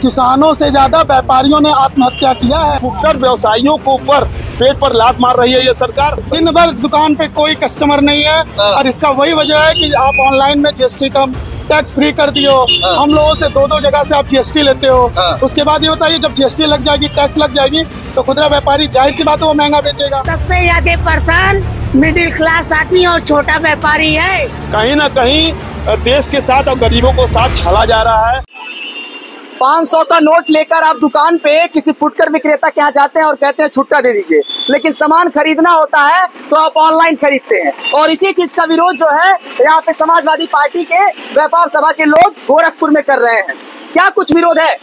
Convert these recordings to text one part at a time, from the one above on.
किसानों से ज्यादा व्यापारियों ने आत्महत्या किया है। फुटकर व्यवसायियों को ऊपर पेट पर लात मार रही है ये सरकार। दिन भर दुकान पे कोई कस्टमर नहीं है और इसका वही वजह है कि आप ऑनलाइन में जीएसटी का टैक्स फ्री कर दियो। हम लोगों से दो जगह से आप जीएसटी लेते हो। उसके बाद ये बताइए, जब जीएसटी लग जाएगी, टैक्स लग जाएगी, तो खुदरा व्यापारी जाहिर सी बात है वो महंगा बेचेगा। सबसे ज्यादा परेशान मिडिल क्लास आदमी और छोटा व्यापारी है। कहीं ना कहीं देश के साथ और गरीबों को साथ छला जा रहा है। 500 का नोट लेकर आप दुकान पे किसी फुटकर विक्रेता के यहाँ जाते हैं और कहते हैं छुट्टा दे दीजिए, लेकिन सामान खरीदना होता है तो आप ऑनलाइन खरीदते हैं। और इसी चीज का विरोध जो है यहाँ पे समाजवादी पार्टी के व्यापार सभा के लोग गोरखपुर में कर रहे हैं। क्या कुछ विरोध है?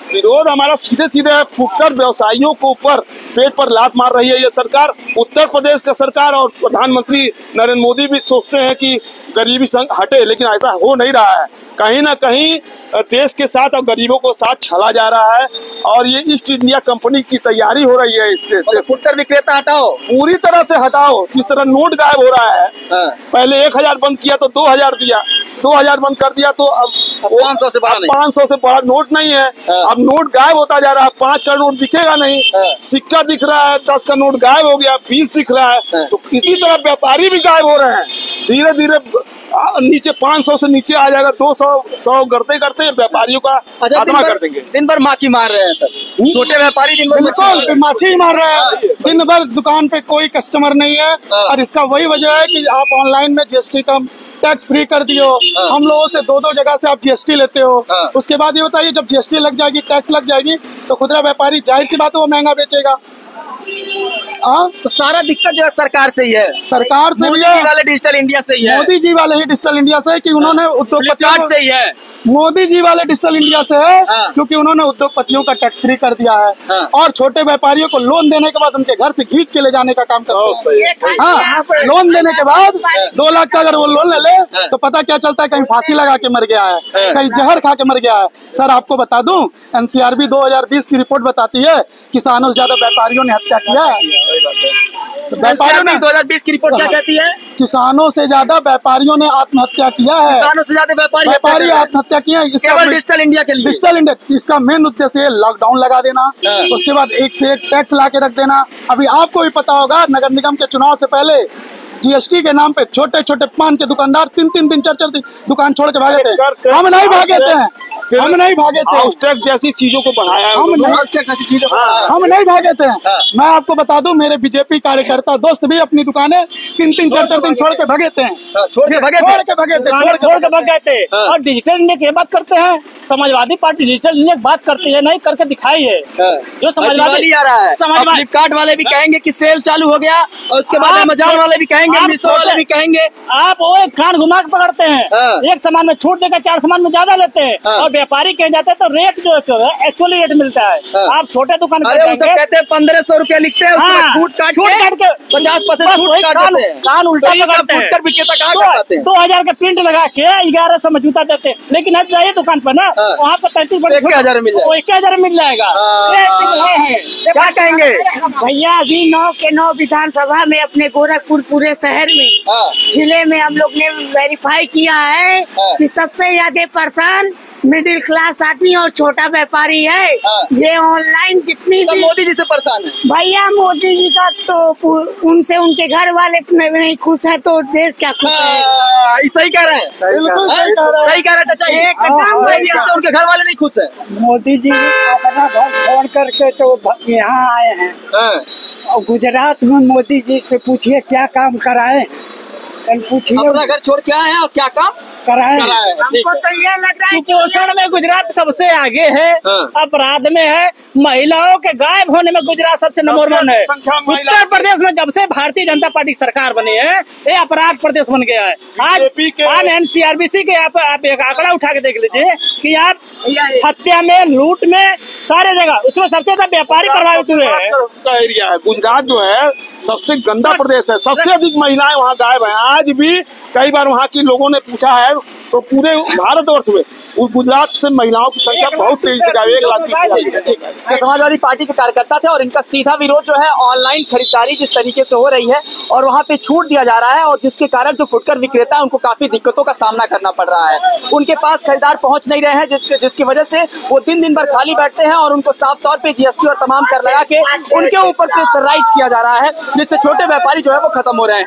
विरोध हमारा सीधे सीधे है। फुटकर व्यवसायियों को ऊपर पेट पर लात मार रही है ये सरकार। उत्तर प्रदेश का सरकार और प्रधानमंत्री नरेंद्र मोदी भी सोचते हैं कि गरीबी संग हटे, लेकिन ऐसा हो नहीं रहा है। कहीं ना कहीं देश के साथ और गरीबों को साथ छला जा रहा है और ये ईस्ट इंडिया कंपनी की तैयारी हो रही है। इसके फुटकर विक्रेता हटाओ, पूरी तरह से हटाओ। जिस तरह नोट गायब हो रहा है, पहले 1000 बंद किया तो 2000 दिया, 2000 बंद कर दिया तो अब 500 से बड़ा नहीं। 500 से बड़ा नोट नहीं है। अब नोट गायब होता जा रहा है। 5 का नोट दिखेगा नहीं, सिक्का दिख रहा है। 10 का नोट गायब हो गया, 20 दिख रहा है। तो इसी तरह व्यापारी भी गायब हो रहे हैं। धीरे धीरे नीचे 500 से नीचे आ जाएगा। 200 करते करते व्यापारियों का खात्मा कर देंगे। दिन भर माखी मार रहे हैं सर, छोटे व्यापारी दिन भर माछी ही मार रहे हैं। दिन भर दुकान पे कोई कस्टमर नहीं है और इसका वही वजह है कि आप ऑनलाइन में जीएसटी का टैक्स फ्री कर दियो। हम लोगों से दो जगह से आप जीएसटी लेते हो। उसके बाद ये बताइए, जब जीएसटी लग जाएगी, टैक्स लग जाएगी, तो खुदरा व्यापारी जाहिर सी बात है वो महंगा बेचेगा। तो सारा दिक्कत जो है सरकार से ही है। सरकार से भी है, वाले डिजिटल इंडिया से ही है। मोदी जी वाले ही डिजिटल इंडिया से है कि उन्होंने उद्योगपतियों से ही है। मोदी जी वाले डिजिटल इंडिया से है क्योंकि उन्होंने उद्योगपतियों का टैक्स फ्री कर दिया है और छोटे व्यापारियों को लोन देने के बाद उनके घर से खींच के ले जाने का काम करते हैं। हाँ, लोन देने के बाद 2 लाख का अगर वो लोन ले ले तो पता क्या चलता है, कहीं फांसी लगा के मर गया है, कहीं जहर खा के मर गया है। सर आपको बता दूं, एनसीआरबी 2020 की रिपोर्ट बताती है किसानों से ज्यादा व्यापारियों ने हत्या किया है। व्यापारियों ने 2020 की रिपोर्ट क्या कहती है? किसानों से ज्यादा व्यापारियों ने आत्महत्या किया है। किसानों से ज्यादा व्यापारी आत्महत्या किया है। केवल डिजिटल इंडिया के लिए। डिजिटल इंडिया इसका मेन उद्देश्य है लॉकडाउन लगा देना, उसके बाद एक से एक टैक्स ला के रख देना। अभी आपको भी पता होगा, नगर निगम के चुनाव से पहले जीएसटी के नाम पे छोटे छोटे पान के दुकानदार 3-3 दिन 4-4 दिन दुकान छोड़ के भागे थे। हम नहीं भागे थे, हम नहीं भागे थे। हाउस टैक्स जैसी चीजों को बढ़ाया है, हम नहीं भागे थे। मैं आपको बता दूं, मेरे बीजेपी कार्यकर्ता दोस्त भी अपनी दुकानें 3-3 4-4 दिन छोड़ के भागे थे। छोड़ के भागे थे। और डिजिटल इंडिया की बात करते हैं, समाजवादी पार्टी डिजिटल इंडिया की बात करती है, नहीं करके दिखाई है। जो समाजवादी आ रहा है, फ्लिपकार्ट वाले भी कहेंगे कि सेल चालू हो गया और उसके बाद अमेजॉन वाले भी कहेंगे, मीशो वाले भी कहेंगे। आप वो एक कान घुमा के पकड़ते हैं, एक सामान में छूट देकर 4 सामान में ज्यादा लेते हैं और व्यापारी कह जाते हैं तो रेट जो है एक्चुअली रेट मिलता है। आप छोटे दुकान पे कहते हैं 1500 रुपया लिखते हैं, छूट काट के 50% छूट काट देते हैं। कान उल्टा पकड़ते हैं। 2000 का प्रिंट लगा के 1100 में जूता देते हैं, लेकिन आज जाइए दुकान पर ना, वहाँ पर 33,000 मिल जाएगा। क्या कहेंगे भैया? अभी 9 के 9 विधानसभा में अपने गोरखपुर पूरे शहर में, जिले में हम लोग ने वेरीफाई किया है कि सबसे ज्यादा परेशान मिडिल क्लास आदमी और छोटा व्यापारी है। ये ऑनलाइन जितनी भी मोदी जी से परेशान है भैया। मोदी जी का तो उनसे उनके घर वाले नहीं खुश है तो देश क्या खुश है? सही कह रहे हैं, सही कह रहे हैं चाचा। उनके घर वाले नहीं खुश है। मोदी जी अपना घर छोड़ करके तो यहाँ आए हैं और गुजरात में मोदी जी से पूछिए क्या काम कराए, पूछिए अपना घर छोड़ के आए हैं और क्या काम कराए। हमको तो ये लग रहा है कुपोषण में गुजरात सबसे आगे है, अपराध में है, महिलाओं के गायब होने में गुजरात सबसे नंबर 1 है। उत्तर प्रदेश में जब से भारतीय जनता पार्टी की सरकार बनी है, ये अपराध प्रदेश बन गया है। आज एनसीआरबी के आप एक आंकड़ा उठा के देख लीजिए कि आप हत्या में, लूट में, सारे जगह उसमें सबसे ज्यादा व्यापारी प्रभावित हुए हैं। एरिया है गुजरात जो है सबसे गंदा प्रदेश है, सबसे अधिक महिलाएं वहाँ गायब हैं। आज भी कई बार वहाँ के लोगों ने पूछा है तो पूरे भारतवर्ष में गुजरात से महिलाओं की संख्या बहुत तेजी से 1,20,000। समाजवादी पार्टी के कार्यकर्ता थे और इनका सीधा विरोध जो है ऑनलाइन खरीदारी जिस तरीके से हो रही है और वहाँ पे छूट दिया जा रहा है और जिसके कारण जो फुटकर विक्रेता है उनको काफी दिक्कतों का सामना करना पड़ रहा है। उनके पास खरीदार पहुंच नहीं रहे हैं जिसकी वजह से वो दिन भर खाली बैठते हैं और उनको साफ तौर पे जीएसटी और तमाम कर लगा के उनके ऊपर प्रेशराइज किया जा रहा है, जिससे छोटे व्यापारी जो है वो खत्म हो रहे हैं।